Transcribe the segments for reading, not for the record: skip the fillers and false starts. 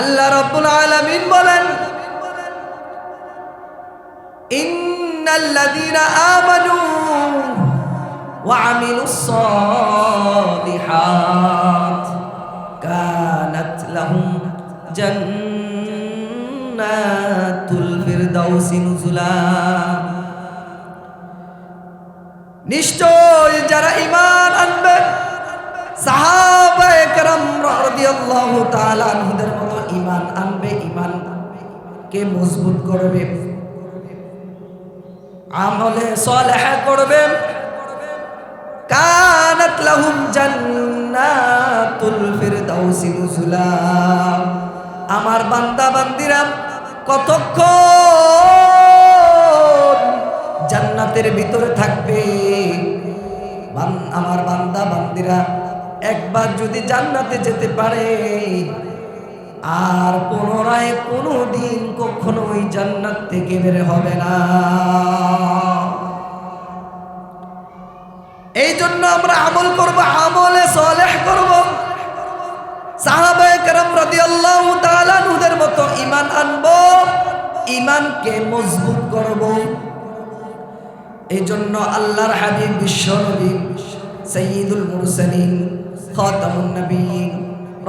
আল্লাহ রাব্বুল আলামিন বলেন, ইন্নাল্লাযীনা আমানু ওয়া আমিলুস সালিহাত কানাত লাহুম জান্নাতুল ফিরদাউসি নুজুলা। নিশ্চয় যারা ঈমান আনবে, সাহাবায়ে কেরাম রাদিয়াল্লাহু তাআলা আনহুদের মতো ঈমান আনবে, ঈমানকে মজবুত করবে, আমলে সালেহ করবে, কানাত লাহুম জান্নাতুল ফিরদাউসি নুজুলা। আমার বান্দা বান্দিরা কতক্ষণ জান্নাতের ভিতরে থাকবে? আমার বান্দা বান্দিরা একবার যদি জান্নাতে যেতে পারে, আর পুনরায় কোনোদিন কখনো ওই জান্নাত থেকে বের হবে না। এই জন্য আমরা আমল করব, আমলে সালেহ করব, সাহাবায়ে কেরাম রাদিয়াল্লাহু তাআলা আনহুদের মতো ঈমান আনব, ঈমানকে মজবুত করব। এই জন্য আল্লাহর হাবিব বিশ্বনবী সাইয়্যিদুল মুরসালিন খাতামুন নবিয়্যিন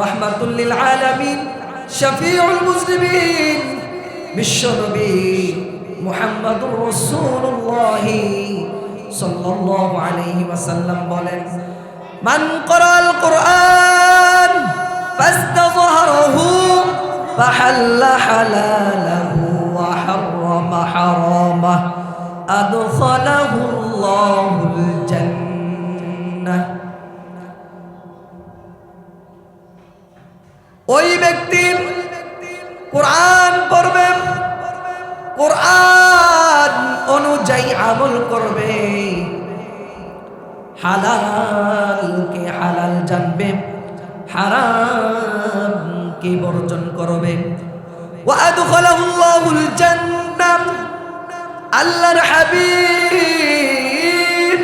রাহমাতুল লিল আলামিন শফিউল মুজনিবিন বিশ্বনবী মুহাম্মদুর রাসূলুল্লাহ সাল্লাল্লাহু আলাইহি ওয়াসাল্লাম বলেন, মান ক্বরাআল কুরআন ফাস্তাযহারাহু ফাহাল্লা হালালাহু ওয়া হাররামা হারামাহু আদখালাহুল্লাহুল জান্নাহ। ওই ব্যক্তি কোরআন পড়বে, কোরআন অনুযায়ী আমল করবে, হালালকে হালাল জানবে, হারামকে বর্জন করবে, ওয়া আদখালাহুল্লাহুল জান্নাহ। আল্লাহর হাবিব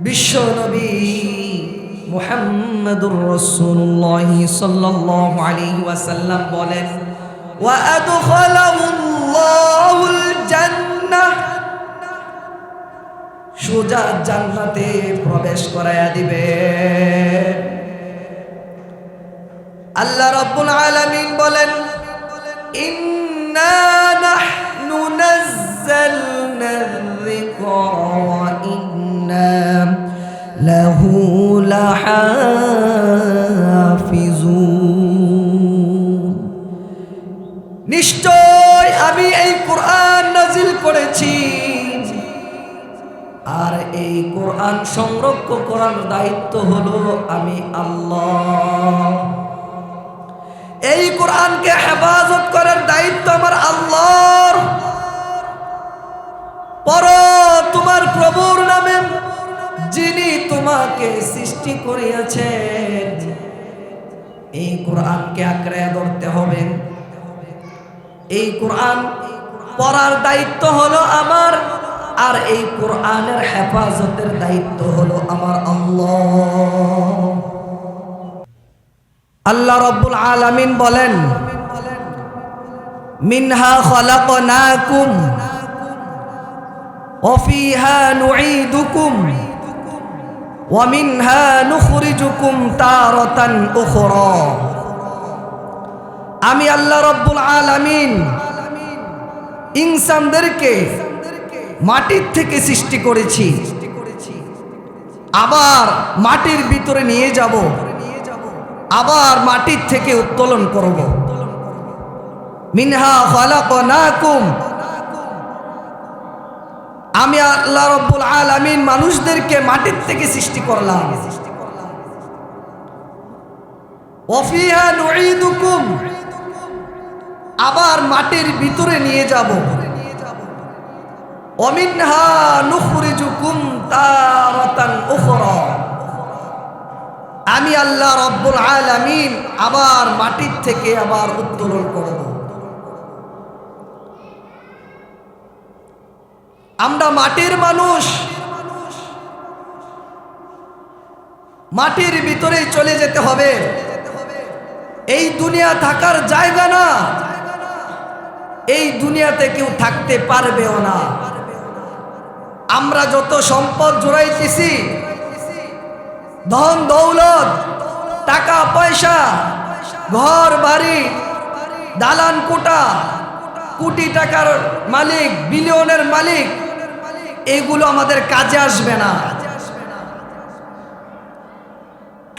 বিশ্বনবী মুহাম্মদুর রাসূলুল্লাহ সাল্লাল্লাহু আলাইহি ওয়াসাল্লাম বলেন, ওয়া আদখালাহুল্লাহুল জান্নাহ, সোজা জান্নাতে প্রবেশ করায়া দিবে। আল্লাহ রাব্বুল আলামিন বলেন, ইন্না নাহনু নাযালনা যিকরা ওয়া ইন্না লাহু লাহাফিজুন। নিশ্চয় আমি এই কোরআন নাজিল করেছি, আর এই কোরআন সংরক্ষণ করার দায়িত্ব হলো আমি আল্লাহ। এই কোরআনকে হেফাজত করার দায়িত্ব আমার আল্লাহর। পড়ো তোমার প্রভুর নামে, যিনি তোমাকে সৃষ্টি করিয়াছেন। এই কোরআনকে আঁকড়ে ধরতে হবে। এই কোরআন পড়ার দায়িত্ব হলো আমার, আর এই কোরআনের হেফাজতের দায়িত্ব হলো আমার আল্লাহ। আল্লাহ রাব্বুল আলামিন বলেন, মিনহা খালাকনাকুম ওয়া ফিহা নুঈদুকুম ওয়া মিনহা নুখরিজুকুম তারাতান উখরা। আমি আল্লাহ রাব্বুল আলামিন ইনসানদেরকে মাটির থেকে সৃষ্টি করেছি, আবার মাটির ভিতরে নিয়ে যাব, আবার মাটির থেকে উত্তোলন করব। মিনহা খালাকনাকুম, আমি আল্লাহ রাব্বুল আলামিন মানুষদেরকে মাটির থেকে সৃষ্টি করলাম। ওয়া ফিহা নুঈদুকুম, আবার মাটির ভিতরে নিয়ে যাব। ওয়া মিনহা নুখরিজুকুম তারাতান উখরা, আমি আল্লাহ রাব্বুল আলামিন আবার মাটির থেকে আবার উত্তোলন করব। আমরা মাটির মানুষ, মাটির ভিতরেই চলে যেতে হবে। এই দুনিয়া থাকার জায়গা না, এই দুনিয়াতে কেউ থাকতে পারবেও না। আমরা যত সম্পদ জোড়াইতেছি, ধন দৌলত, টাকা পয়সা, ঘর বাড়ি, দালান কোটা, কোটি টাকার মালিক, বিলিয়নের মালিক, এগুলো আমাদের কাজে আসবে না।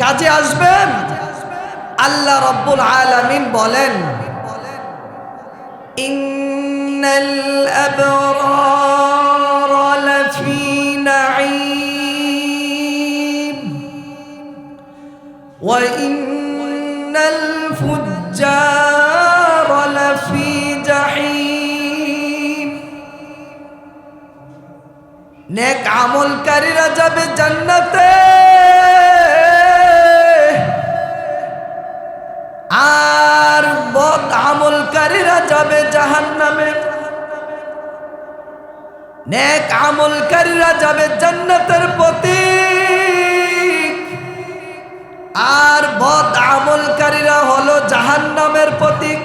কাজে আসবেন আল্লাহ রাব্বুল আলামিন বলেন, ইন্নাল আবরারা লাফি নাঈম ওয়া ইন্নাল ফুজ্জারা লাফি জাহিম। নেক আমলকারীরা যাবে জান্নাতে, আর বদ আমলকারীরা যাবে জাহান্নামে। নেক আমলকারীরা যাবে জান্নাতের প্রতীক, আর বদ আমলকারীরা হলো জাহান্নামের প্রতীক।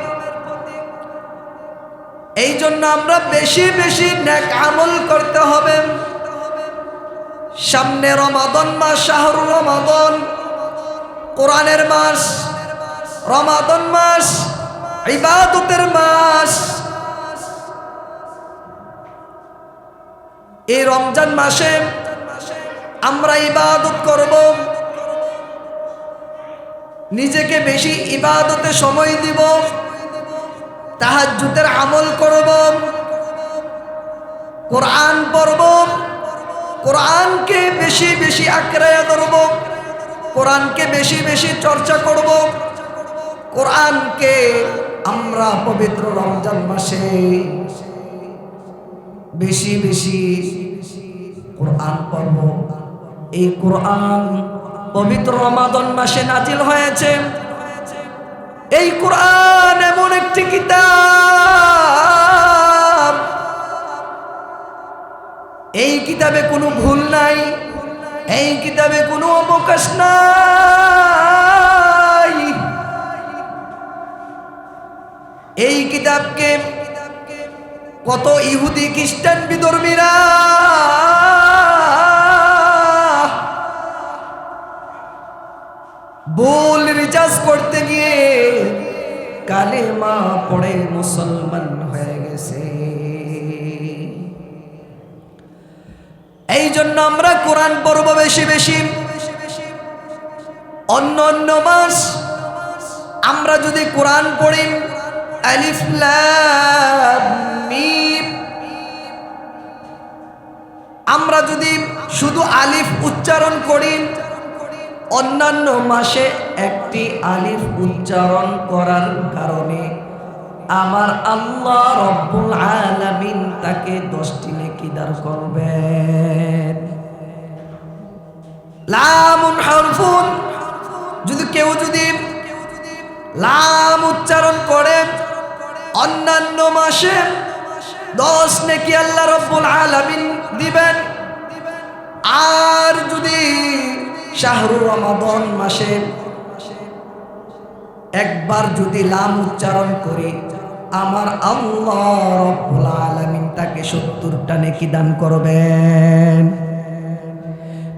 এই জন্য আমরা বেশি বেশি নেক আমল করতে হবে। সামনে রমাদান মাস, শাহরুর রমাদান, কোরআনের মাস। রমাদান মাস ইবাদতের মাস। এই রমজান মাসে আমরা ইবাদত করব, নিজেকে বেশি ইবাদতে সময় দিব, তাহাজ্জুদের আমল করব, কোরআন পড়ব, কোরআনকে বেশি বেশি আঁকড়ে ধরব, কোরআনকে বেশি বেশি চর্চা করব। কোরআনকে আমরা পবিত্র রমজান মাসে বেশি বেশি কোরআন পড়ব। এই কোরআন পবিত্র রমাদান মাসে নাজিল হয়েছে। এই কোরআন এমন একটি কিতাব, এই কিতাবে কোনো ভুল নাই, এই কিতাবে কোনো অবকাশ নাই। এই কিতাবকে কত ইহুদি খ্রিস্টান বিধর্মীরা ভুল রিচার্জ করতে গিয়ে কালেমা পড়ে মুসলমান হয়ে গেছে। এই জন্য আমরা কোরআন পড়ব বেশি বেশি। অন্য অন্য মাস আমরা যদি কোরআন পড়ি, আলিফ লাম মিম, আমরা যদি শুধু আলিফ উচ্চারণ করি, অন্যান্য মাসে একটি আলিফ উচ্চারণ করার কারণে আমার আল্লাহ রব্বুল আলামিন তাকে 10টি নেকি দান করবেন। লামুন হারফুন, যদি কেউ যদি লাম উচ্চারণ করে অন্যান্য মাসে 10 নেকি আল্লাহ রব্বুল আলামিন দিবেন। আর যদি শাহরুর রমাদান মাসে একবার যদি লাম উচ্চারণ করি, আমার আল্লাহ রব্বুল আলামিন তাকে 70টা নেকি দান করবেন।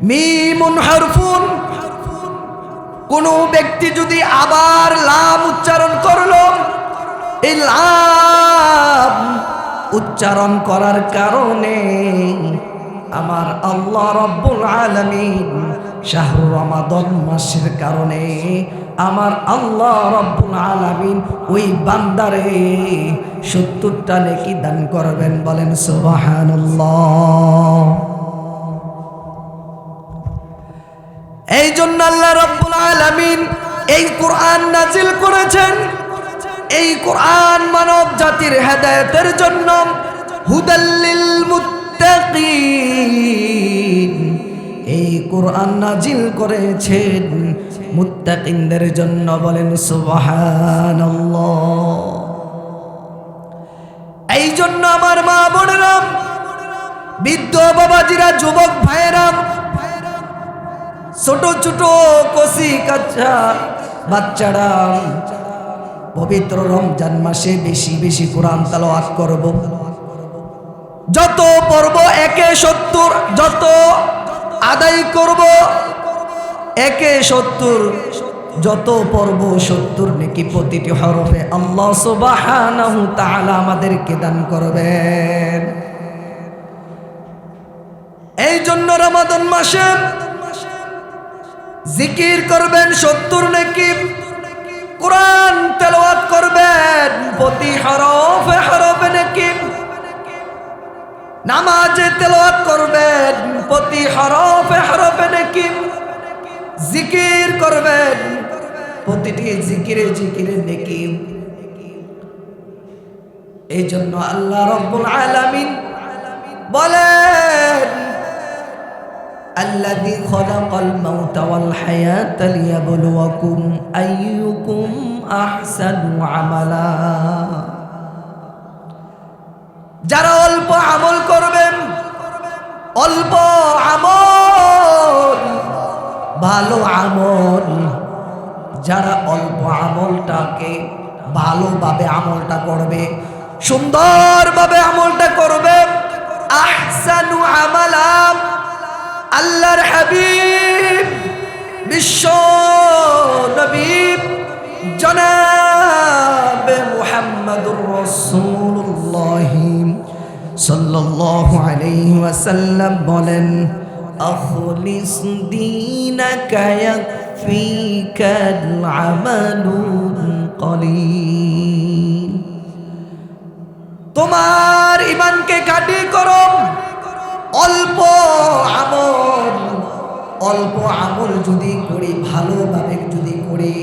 মিমুন হারফুন, কোন ব্যক্তি যদি আবার লাম উচ্চারণ করলো, এই লাম উচ্চারণ করার কারণে আমার আল্লাহ রব্বুল আলামিন শাহরুর রমাদান মাসের কারণে আমার আল্লাহ রব্বুল আলামিন ওই বান্দারে 70টা নেকি দান করবেন। বলেন সুবহানাল্লাহ। এই জন্য আল্লাহ রব্বুল আলামিন এই কোরআন নাজিল করেছেন। এই কোরআন মানব জাতির হেদায়েতের জন্য, হুদাল্লিল মুত্তাকিন। এই কোরআন নাজিল করেছেন মুত্তাকিনদের জন্য। বলেন সুবহানাল্লাহ। এই জন্য আমার মা বোনেরা, বৃদ্ধ বাবাজিরা, যুবক ভাইয়েরা, ছোট ছোট কচি কাচ্চা বাচ্চারা, পবিত্র রমজান মাসে বেশি বেশি কোরআন তেলাওয়াত করব। যত পড়ব একে 70, যত আদায় করব একে 70, যত পড়ব 70 নেকি প্রতিটি হরফে আল্লাহ সুবহানাহু তাআলা আমাদেরকে দান করবেন। এই জন্য রমাদান মাসে জিকির করবেন 70 নেকি, কোরআন তেলাওয়াত করবেন প্রতি হরফে হরফে নেকি, নামাজে তেলাওয়াত করবেন প্রতি হরফে হরফে নেকি, জিকির করবেন প্রতিটি জিকিরে জিকিরে নেকি। এই জন্য আল্লাহ রাব্বুল আলামিন বলেন আল্লাযী খালাকাল মাউতা ওয়াল হায়াতা লিয়াবলুয়াকুম আইয়ুকুম আহসানু আমালা। যারা অল্প আমল করবেন, অল্প আমল ভালো আমল, যারা অল্প আমলটাকে ভালোভাবে আমলটা করবে, সুন্দরভাবে আমলটা করবে, আহসানু আমালা, আল্লাহর হাবিব বিশ্ব নবী জনাবে মুহাম্মদুর রাসূলুল্লাহ সাল্লাল্লাহু আলাইহি ওয়াসাল্লাম বলেন আখলিস দীনাকা ইয়াকফিকাল আমালুল কলিল। তোমার ঈমানকে খাঁটি করো, অল্প আমল, অল্প আমল যদি করি, ভালোভাবে যদি করি,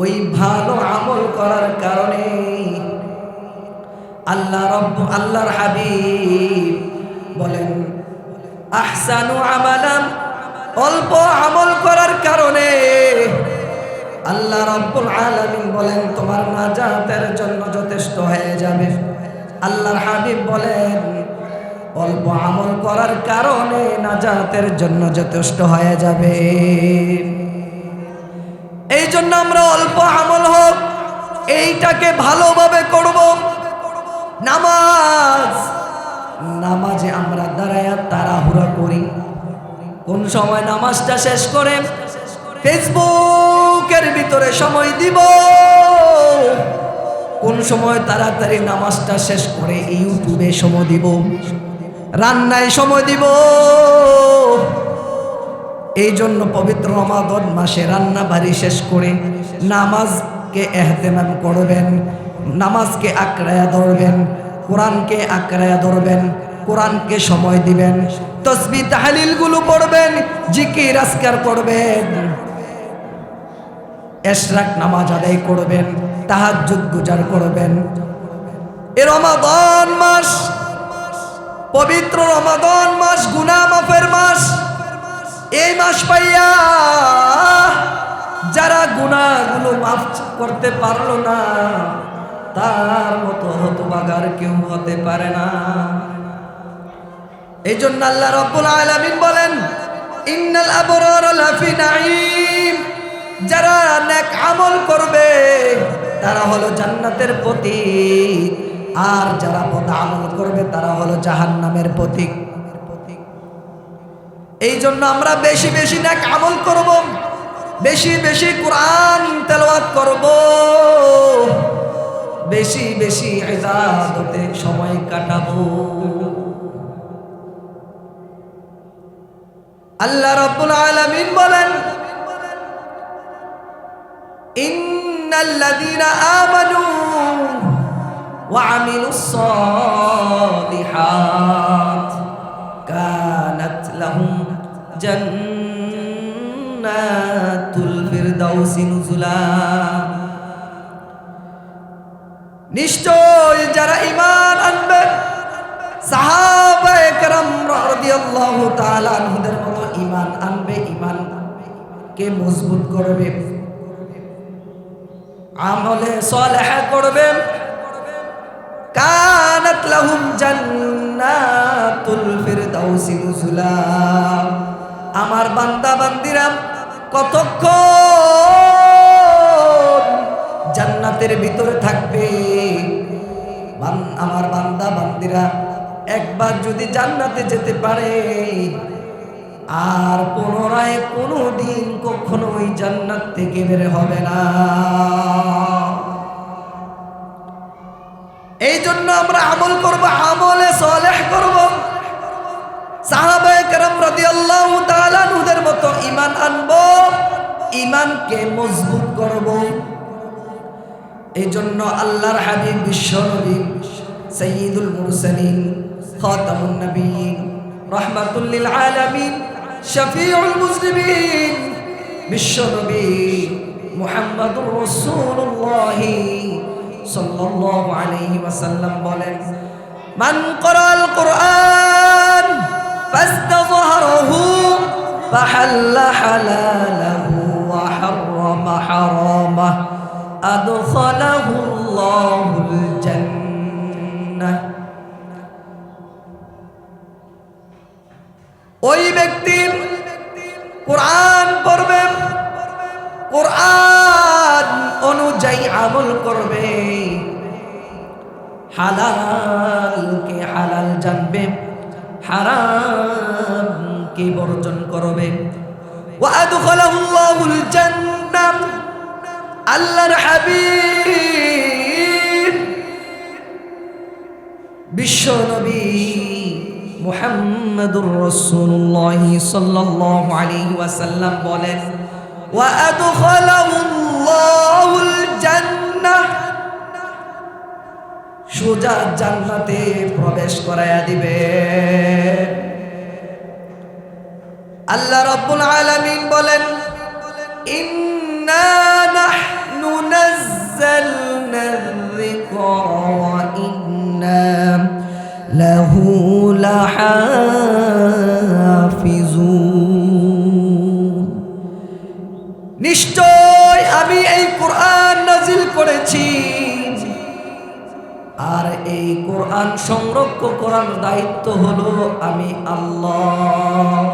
ওই ভালো আমল করার কারণে আল্লাহর হাবিব বলেন আহসানু আমালান, অল্প আমল করার কারণে আল্লাহ রাব্বুল আলামিন বলেন তোমার নাজাতের জন্য যথেষ্ট হয়ে যাবে। আল্লাহর হাবিব বলেন অল্প আমল করার কারণে নাজাতের জন্য যথেষ্ট হয়ে যাবে। এই জন্য আমরা অল্প আমল হোক এইটাকে ভালোভাবে করব। নামাজে আমরা দাঁড়ায়া তাড়াহুড়া করি, কোন সময় নামাজটা শেষ করে ফেসবুকের ভিতরে সময় দিব, কোন সময় তাড়াতাড়ি নামাজটা শেষ করে ইউটিউবে সময় দিব, রান্নায় সময় দিব। এই জন্য পবিত্র রমাদান মাসে রান্না বাড়ি শেষ করে নামাজকে এহতেমাম করবেন, নামাজকে আঁকড়ায়া ধরবেন, কোরআনকে আঁকড়ায়া ধরবেন, কোরআনকে সময় দিবেন, তাসবিহ তাহলিল গুলো পড়বেন, জিকির আজকার করবেন, ইশরাক নামাজ আদায় করবেন, তাহাজ্জুদ গুজার করবেন। এই রমাদান মাস, পবিত্র রমাদান মাস গুনাহ মাফের মাস। এই মাস পাইয়া যারা গুনাহগুলো মাফ করতে পারলো না, তার মতো হতভাগার কেউ হতে পারে না। এই জন্য আল্লাহ রাব্বুল আলামিন বলেন ইন্নাল আবরারা লাফি নাঈম, যারা নেক আমল করবে তারা হলো জান্নাতের প্রতীক, আর যারা বদ আমল করবে তারা হলো জাহান্নামের প্রতীক। এই জন্য আমরা বেশি বেশি নেক আমল করব, বেশি বেশি কোরআন তেলাওয়াত করব, বেশি বেশি ইবাদতে সময় কাটাবো। আল্লাহ রাব্বুল আলামিন বলেন ইন্নাল্লাযীনা আমানু ওয়া আমিলুস সালিহাত কানাত লাহুম জান্নাতুল ফিরদাউসি নুজুলা। নিশ্চয় যারা ঈমান আনবে, সাহাবায়ে কেরাম রাদিয়াল্লাহু তাআলা আনহুদের মতো ঈমান আনবে, ঈমানকে মজবুত করবে, আমলে সালেহ করবে, কানাত লাহুম জান্নাতুল ফিরদাউসি নুজুলা। আমার বান্দা বান্দিরা কতক্ষণ জান্নাতে জান্নাতের ভিতরে থাকবে। আমার বান্দা বান্দিরা একবার যদি জান্নাতে যেতে পারে আর পুনরায় কোনোদিন কখনো ওই জান্নাত থেকে বের হবে না। এই জন্য আমরা আমল করব, আমলে সালেহ করব। সাহাবায়ে কেরাম রাদিয়াল্লাহু তাআলা আনহুদের মতো ঈমান আনব, ঈমানকে মজবুত করব। এই জন্য আল্লাহর হাবিব বিশ্বনবী সাইয়্যিদুল মুরসালিন খাতামুন নবিয়্যিন রাহমাতুল লিল আলামিন শফিউল মুসলিমিন বিশ্বনবী মুহাম্মদুর রাসূলুল্লাহ সাল্লাল্লাহু আলাইহি ওয়াসাল্লাম বলেন, মান ক্বরাআল কুরআন ফাস্তাযহারাহু ফাহাল্লা হালালাহু ওয়া হাররামা হারামাহু আদখালাহুল্লাহুল জান্নাহ। ওই ব্যক্তি কোরআন পড়বে, কোরআন অনুযায়ী আমল করবে, হালালকে হালাল জানবে, হারামকে বর্জন করবে। ওয়া আদখালাহুল্লাহুল জান্নাহ। আল্লাহর হাবিব বিশ্বনবী মুহাম্মদুর রাসূলুল্লাহ সাল্লাল্লাহু আলাইহি ওয়াসাল্লাম বলেন, ওয়া আদখালাহুল্লাহুল জান্নাহ। সোজা জান্নাতে প্রবেশ করায়া দিবে। আল্লাহ রাব্বুল আলামিন বলেন, ইন্না নাহনু নাযালনা যিকরা ওয়া ইন্না লাহু লাহাফিজুন। নিশ্চয় আমি এই কোরআন নাজিল করেছি, আর এই কোরআন সংরক্ষণ করার দায়িত্ব হলো আমি আল্লাহ।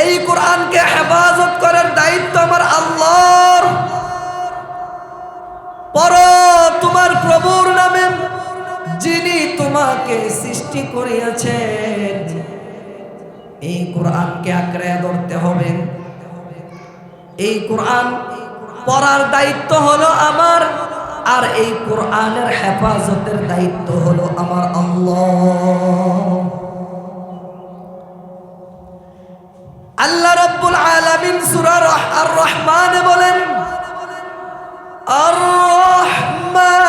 এই কোরআনকে হেফাজত করার দায়িত্ব আমার আল্লাহর। পড়ো তোমার প্রভুর নামে, যিনি তোমাকে সৃষ্টি করিয়াছেন। এই কোরআনকে আঁকড়ে ধরতে হবে। এই কোরআন পড়ার দায়িত্ব হলো আমার, আর এই কোরআনের হেফাজতের দায়িত্ব হলো আমার আল্লাহ। আল্লাহ রাব্বুল আলামিন সূরা আর রহমানে বলেন, আর রহমান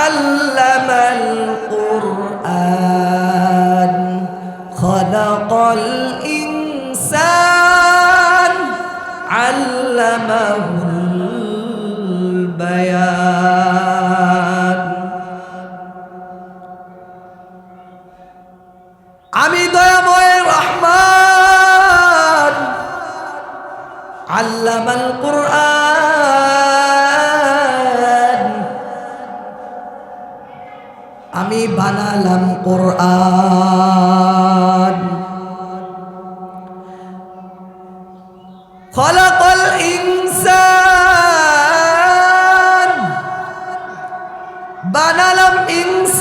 আল্লামাল কুরআন খালাকাল ইনসান আল্লামাহুল বায়ান। আমি দয়াময় রহমান, আল্লামাল কুরআন, আমি বানালাম কোরআন। খলাকাল ইনসান, বানালাম ইনসান।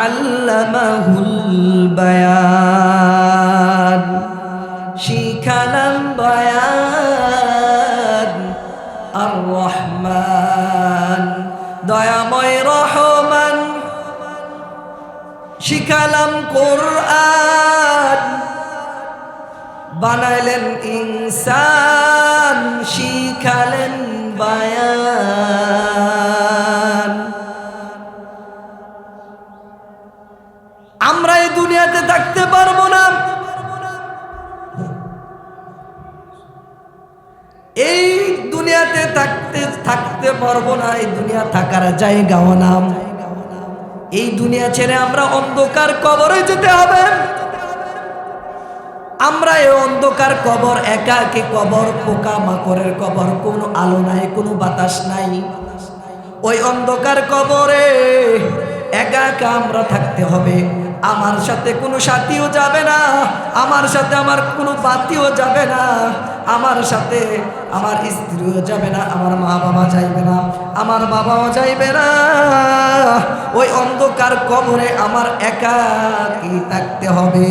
আল্লামাহুল বায়ান, শিখালাম বয়ান। আর রহমান, দয়াময় রহমান, শিখালাম কোরআন। বানাইলেন ইনসান, শিখালেন বায়ান। আমরা এই দুনিয়াতে থাকতে পারবো না, এই দুনিয়াতে থাকতে পারবো না। এই দুনিয়া থাকার জায়গাও নাম। এই দুনিয়া ছেড়ে আমরা অন্ধকার কবরে যেতে হবে। আমরা এই অন্ধকার কবর, একাকী কবর, পোকা মাকড়ের কবর, কোনো আলো নাই, কোনো বাতাস নাই। ওই অন্ধকার কবরে একা একা আমরা থাকতে হবে। আমার সাথে কোনো সাথীও যাবে না, আমার সাথে আমার কোনো বাতিও যাবে না, আমার সাথে আমার স্ত্রীও যাবে না, আমার মা বাবা যাইবে না, আমার বাবাও যাইবে না। ওই অন্ধকার কবরে আমার একাকী থাকতে হবে।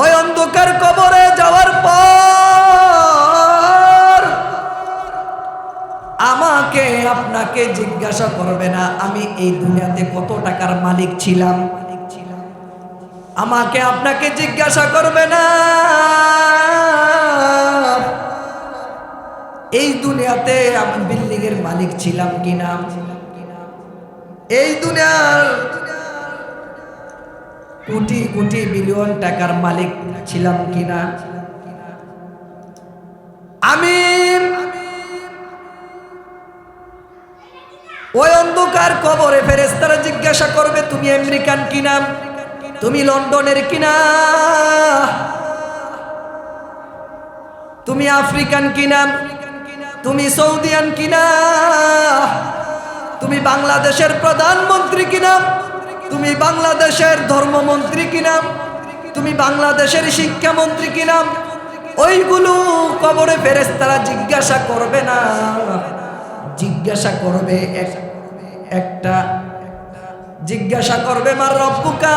ওই অন্ধকার কবরে যাওয়ার পর আমাকে আপনাকে জিজ্ঞাসা করবে না আমি এই দুনিয়াতে কত টাকার মালিক ছিলাম। আমাকে আপনাকে জিজ্ঞাসা করবে না এই দুনিয়াতে আমি বিল্ডিং এর মালিক ছিলাম কিনা, এই দুনিয়ার কোটি কোটি বিলিয়ন টাকার মালিক ছিলাম কিনা। আমি ওই অন্ধকার কবরে ফেরেশতারা জিজ্ঞাসা করবে তুমি আমেরিকান কিনা, তুমি লন্ডনের কিনা, তুমি আফ্রিকান কিনা, তুমি সৌদিয়ান কিনা, তুমি বাংলাদেশের প্রধানমন্ত্রী কিনা, তুমি বাংলাদেশের ধর্মমন্ত্রী কিনা, তুমি বাংলাদেশের শিক্ষামন্ত্রী কিনা। ওইগুলো কবরে ফেরেশতারা জিজ্ঞাসা করবে না, জিজ্ঞাসা করবে একটা জিজ্ঞাসা করবে মার রব্বুকা,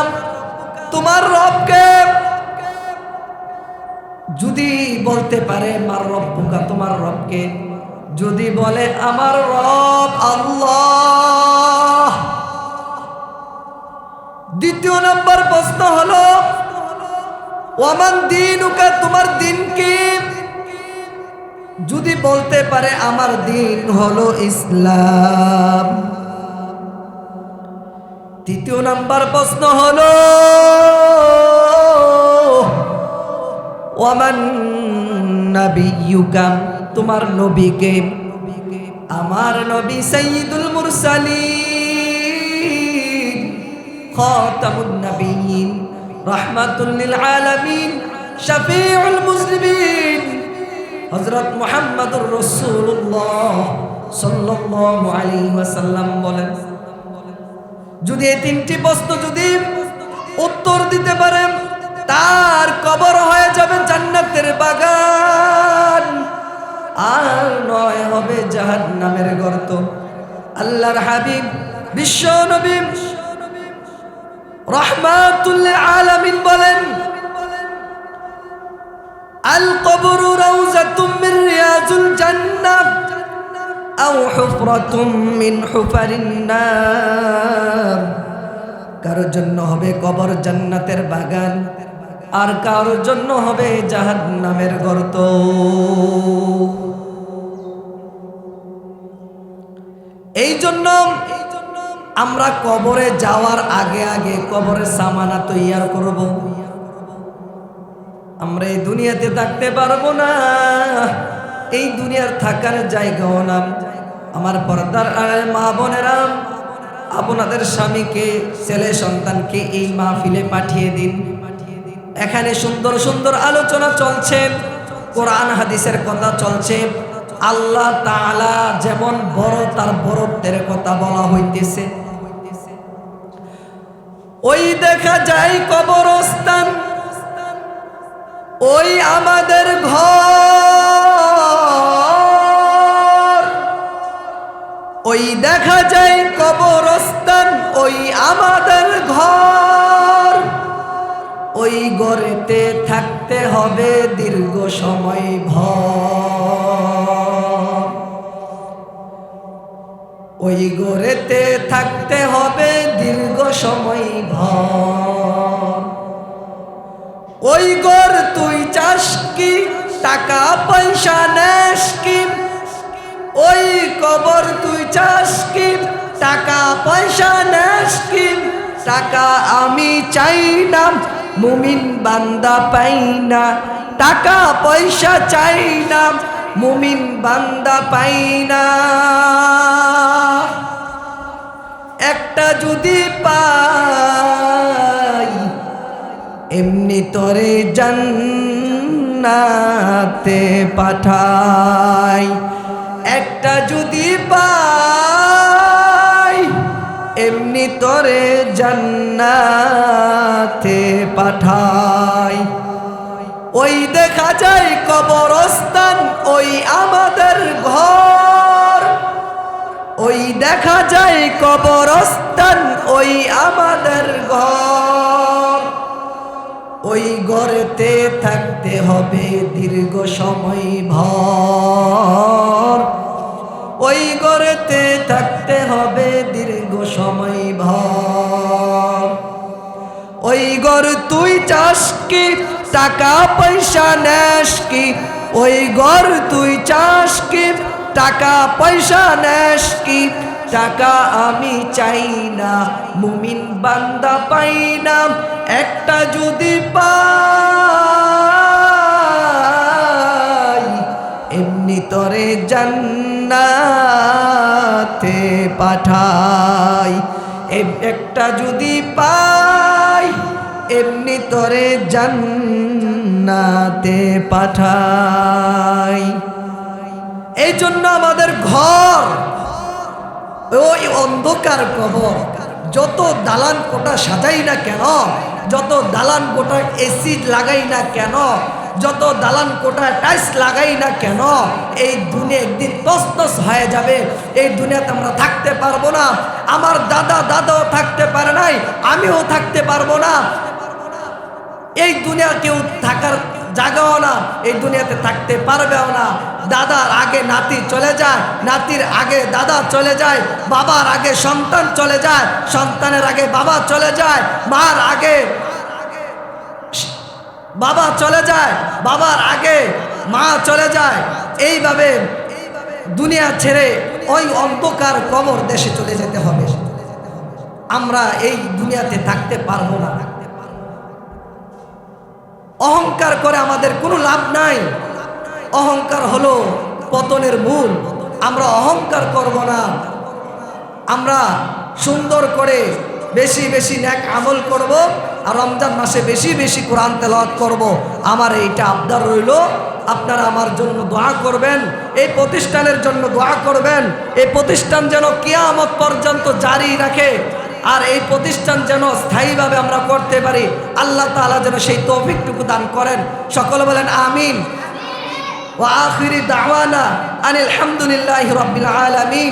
তোমার রবকে। যদি বলতে পারে মার রব্বুকা, তোমার রবকে, যদি বলে আমার রব আল্লাহ। দ্বিতীয় নম্বর প্রশ্ন হলো ওয়ামান দীনুকা, তোমার দিন কি? যদি বলতে পারে আমার দিন হলো ইসলাম। তৃতীয় নাম্বার প্রশ্ন হলো ওয়ামান নাবিয়্যুকা, তোমার নবীকে? আমার নবী সাইয়্যিদুল মুরসালিন, খাতামুন নাবিয়্যিন, রাহমাতুল লিল আলামিন, শাফিউল মুসলিমিন, হযরত মুহাম্মদুর রাসূলুল্লাহ সাল্লাল্লাহু আলাইহি ওয়াসাল্লাম বলেন, যদি এই তিনটি প্রশ্ন যদি উত্তর দিতে পারে তার কবর হয়ে যাবে জান্নাতের বাগান, আর নয় হবে জাহান্নামের গর্ত। আল্লাহর হাবিব বিশ্ব নবী রাহমাতুল লিল আলামিন বলেন, আল কবরু রাউযাতুম মিন রিয়াজুল জান্নাহ আও হুফরাতুম মিন হুফারিন নার। কারোর জন্য হবে কবর জান্নাতের বাগান, আর কারোর জন্য হবে জাহান্নামের গর্ত। এই জন্য আমরা কবরে যাওয়ার আগে আগে কবরের সামানা তৈয়ার করব। আমরা এই দুনিয়াতে থাকতে পারবো না, এই দুনিয়ার থাকার জায়গাও না। আমার পর্দার আড়ালে মা বোনেরা, আপনাদের স্বামীকে, ছেলে সন্তানকে এই মাহফিলে পাঠিয়ে দিন। এখানে সুন্দর সুন্দর আলোচনা চলছে, কোরআন হাদিসের কথা চলছে, আল্লাহ তাআলা যেমন বড় তার বড়ত্বের কথা বলা হইতেছে। ওই দেখা যায় কবরস্থান, ওই আমাদের ঘর, ওই দেখা যায় কবরস্থান, ওই আমাদের ঘর। ওই ঘরেতে থাকতে হবে দীর্ঘ সময় ভর, ওই ঘরেতে থাকতে হবে দীর্ঘ সময় ভর। ওই ঘর তুই চাস কি, টাকা পয়সা নেস কি? ওই কবর তুই চাস কি, টাকা পয়সা নেস কি? টাকা আমি চাই না, মুমিন বান্দা পাই না। টাকা পয়সা চাই না, মুমিন বান্দা পাই না। একটা যদি পাই এমনি তোরে জান্নাতে পাঠাই। একটা যদি পাই এমনি তোরে জান্নাতে পাঠাই। ওই দেখা যায় কবরস্থান ওই আমাদের ঘর, ওই দেখা যায় কবরস্থান ওই আমাদের ঘর। ওই ঘরেতে থাকতে হবে দীর্ঘ সময় ভর, ওই ঘরেতে থাকতে হবে দীর্ঘ সময় ভর। ওই ঘর তুই চাস কি টাকা পয়সা নেস কি, ওই ঘর তুই চাস কি টাকা পয়সা নেস কি, টাকা আমি চাই না মুমিন বান্দা পাই না, একটা যদি পাই এমনি তোরে জান্নাতে পাঠাই। একটা যদি পাই এমনি তোরে জান্নাতে পাঠাই। এই জন্য আমাদের ঘর ওই অন্ধকার কবর। যত দালান কোটা সাজাই না কেন, যত দালান কোটা এসি লাগাই না কেন, যত দালান কোটা টাইলস লাগাই না কেন, এই দুনিয়া একদিন তছনছ হয়ে যাবে। এই দুনিয়াতে আমরা থাকতে পারবো না। আমার দাদাও থাকতে পারে নাই, আমিও থাকতে পারবো না। এই দুনিয়া কেউ থাকার জায়গাও না, এই দুনিয়াতে থাকতে পারবেও না। দাদার আগে নাতি চলে যায়, নাতির আগে দাদা চলে যায়, বাবার আগে সন্তান চলে যায়, সন্তানের আগে বাবা চলে যায়, মার আগে বাবা চলে যায়, বাবার আগে মা চলে যায়। এইভাবে দুনিয়া ছেড়ে ওই অন্ধকার কবর দেশে চলে যেতে হবে। আমরা এই দুনিয়াতে থাকতে পারবো না। অহংকার করে আমাদের কোনো লাভ নাই। অহংকার হলো পতনের মূল। আমরা অহংকার করব না। আমরা সুন্দর করে বেশি বেশি নেক আমল করব, আর রমজান মাসে বেশি বেশি কোরআন তেলাওয়াত করব। আমার এইটা আবদার রইল। আপনারা আমার জন্য দোয়া করবেন, এই প্রতিষ্ঠানের জন্য দোয়া করবেন। এই প্রতিষ্ঠান যেন কিয়ামত পর্যন্ত জারি রাখে, আর এই প্রতিষ্ঠান যেন স্থায়ীভাবে আমরা করতে পারি। আল্লাহ তাআলা যেন সেই তৌফিকটুকু দান করেন। সকলে বলেন আমিন। ওয়া আখিরি দাওয়ানা আনিল হামদুলিল্লাহি রাব্বিল আলামিন।